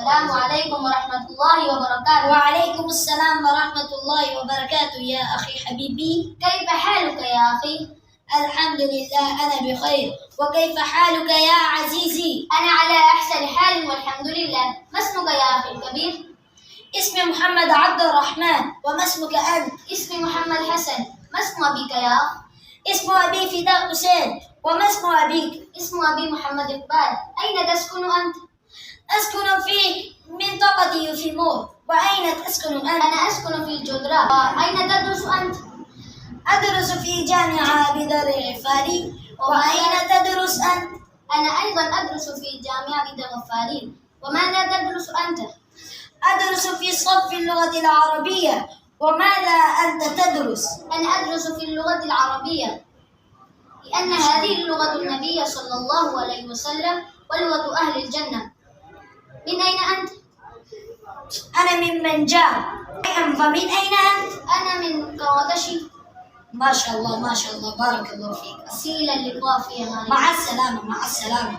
السلام عليكم ورحمة الله وبركاته. وعليكم السلام ورحمة الله وبركاته يا أخي حبيبي. كيف حالك يا أخي؟ الحمد لله أنا بخير، وكيف حالك يا عزيزي؟ أنا على أحسن حال والحمد لله. ما اسمك يا أخي الكبير؟ اسمي محمد عبد الرحمن، وما اسمك أنت؟ اسمي محمد حسن. ما اسم أبيك يا أخ؟ اسم أبي فداء حسين، وما اسم أبيك؟ اسم أبي محمد إقبال. أين تسكن أنت؟ أسكن في منطقة يوفيمور، وأين تسكن أنت؟ أنا أسكن في الجدران. أين تدرس أنت؟ أدرس في جامعة بدر الغفاري. وأين تدرس أنت؟ أنا أيضا أدرس في جامعة بدر الغفاري. وماذا تدرس أنت؟ أدرس في صف اللغة العربية. وماذا أنت تدرس؟ أنا أدرس في اللغة العربية، لأن هذه اللغة النبي صلى الله عليه وسلم ولغة أهل الجنة. من أين أنت؟ أنا من منجاب. فمن أين أنت؟ أنا من كوادشي. ما شاء الله ما شاء الله، بارك الله فيك. إلى اللقاء في أمان الله. مع السلامة مع السلامة.